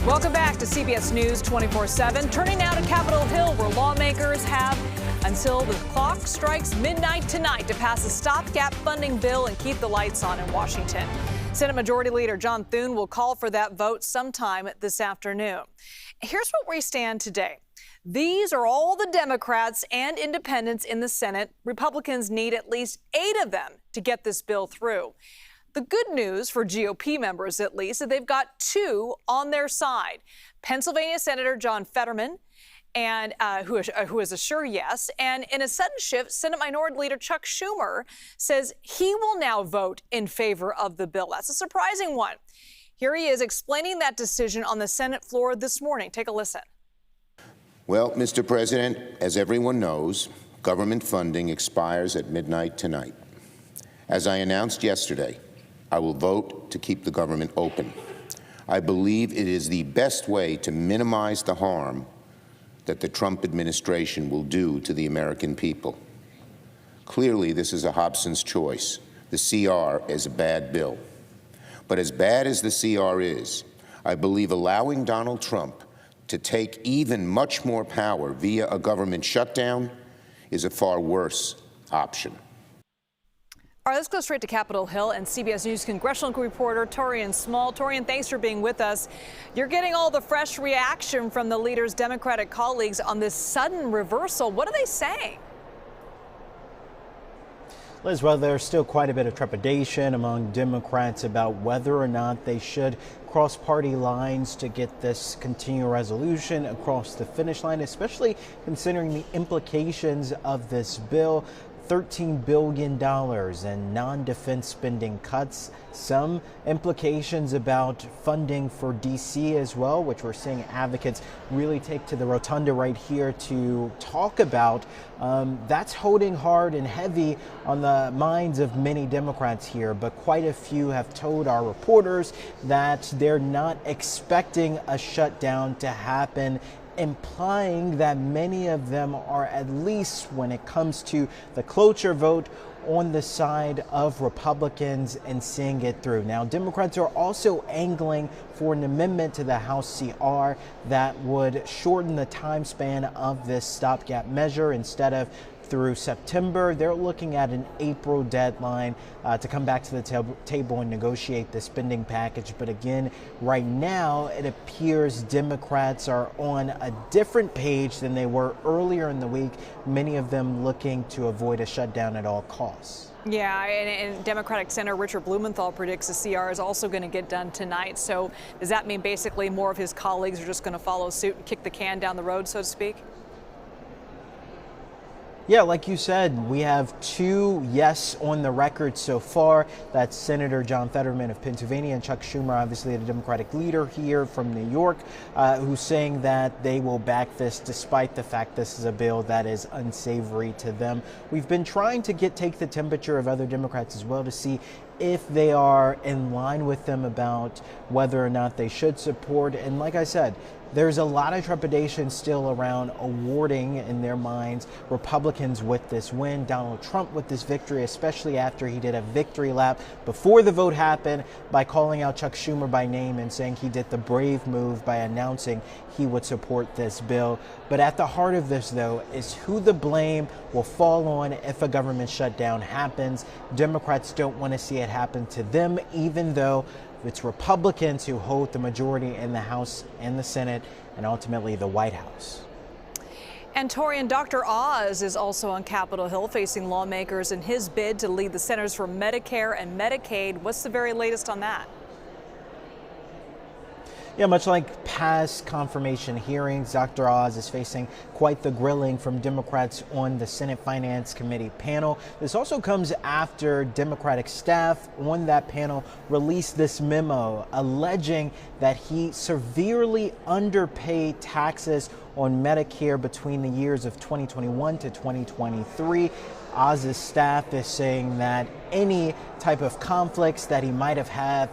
Welcome back to CBS News 24/7. Turning now to Capitol Hill, where lawmakers have until the clock strikes midnight tonight to pass a stopgap funding bill and keep the lights on in Washington. Senate Majority Leader John Thune will call for that vote sometime this afternoon. Here's where we stand today. These are all the Democrats and independents in the Senate. Republicans need at least 8 of them to get this bill through. The good news for GOP members, at least, is they've got 2 on their side. Pennsylvania Senator John Fetterman, and who is a sure yes. And in a sudden shift, Senate Minority Leader Chuck Schumer says he will now vote in favor of the bill. That's a surprising one. Here he is explaining that decision on the Senate floor this morning. Take a listen. Well, Mr. President, as everyone knows, government funding expires at midnight tonight. As I announced yesterday, I will vote to keep the government open. I believe it is the best way to minimize the harm that the Trump administration will do to the American people. Clearly, this is a Hobson's choice. The CR is a bad bill. But as bad as the CR is, I believe allowing Donald Trump to take even much more power via a government shutdown is a far worse option. All right, let's go straight to Capitol Hill and CBS News congressional reporter Taurean Small. Taurean, thanks for being with us. You're getting all the fresh reaction from the leader's Democratic colleagues on this sudden reversal. What are they saying? Liz, well, there's still quite a bit of trepidation among Democrats about whether or not they should cross party lines to get this continuing resolution across the finish line, especially considering the implications of this bill. $13 billion in non-defense spending cuts, some implications about funding for D.C. as well, which we're seeing advocates really take to the rotunda right here to talk about. That's holding hard and heavy on the minds of many Democrats here, but quite a few have told our reporters that they're not expecting a shutdown to happen, implying that many of them are, at least when it comes to the cloture vote, on the side of Republicans and seeing it through. Now, Democrats are also angling for an amendment to the House CR that would shorten the time span of this stopgap measure. Instead of through September, they're looking at an April deadline to come back to the table and negotiate the spending package. But again, right now, it appears Democrats are on a different page than they were earlier in the week, many of them looking to avoid a shutdown at all costs. Yeah, and Democratic Senator Richard Blumenthal predicts the CR is also going to get done tonight. So does that mean basically more of his colleagues are just going to follow suit and kick the can down the road, so to speak? Yeah, like you said, we have 2 yes on the record so far. That's Senator John Fetterman of Pennsylvania and Chuck Schumer, obviously the Democratic leader here from New York, who's saying that they will back this despite the fact this is a bill that is unsavory to them. We've been trying to take the temperature of other Democrats as well to see if they are in line with them about whether or not they should support. And like I said, there's a lot of trepidation still around awarding, in their minds, Republicans with this win, Donald Trump with this victory, especially after he did a victory lap before the vote happened by calling out Chuck Schumer by name and saying he did the brave move by announcing he would support this bill. But at the heart of this, though, is who the blame will fall on if a government shutdown happens. Democrats don't want to see it happen to them, even though it's Republicans who hold the majority in the House and the Senate and ultimately the White House. And Taurean, Dr. Oz is also on Capitol Hill facing lawmakers in his bid to lead the Centers for Medicare and Medicaid. What's the very latest on that? Yeah, much like past confirmation hearings, Dr. Oz is facing quite the grilling from Democrats on the Senate Finance Committee panel. This also comes after Democratic staff on that panel released this memo alleging that he severely underpaid taxes on Medicare between the years of 2021 to 2023. Oz's staff is saying that any type of conflicts that he might have had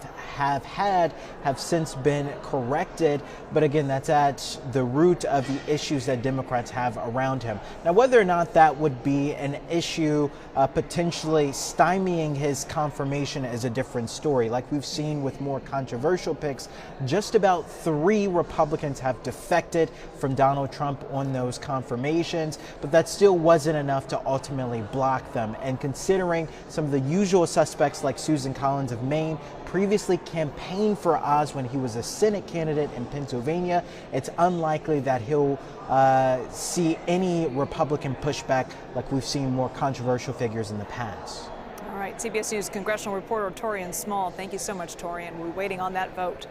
have since been corrected. But again, that's at the root of the issues that Democrats have around him. Now, whether or not that would be an issue potentially stymieing his confirmation is a different story. Like we've seen with more controversial picks, just about 3 Republicans have defected from Donald Trump on those confirmations, but that still wasn't enough to ultimately block them. And considering some of the usual suspects like Susan Collins of Maine previously campaigned for Oz when he was a Senate candidate in Pennsylvania, it's unlikely that he'll see any Republican pushback like we've seen more controversial figures in the past. All right, CBS News congressional reporter Taurean Small. Thank you so much, Taurean. We're waiting on that vote.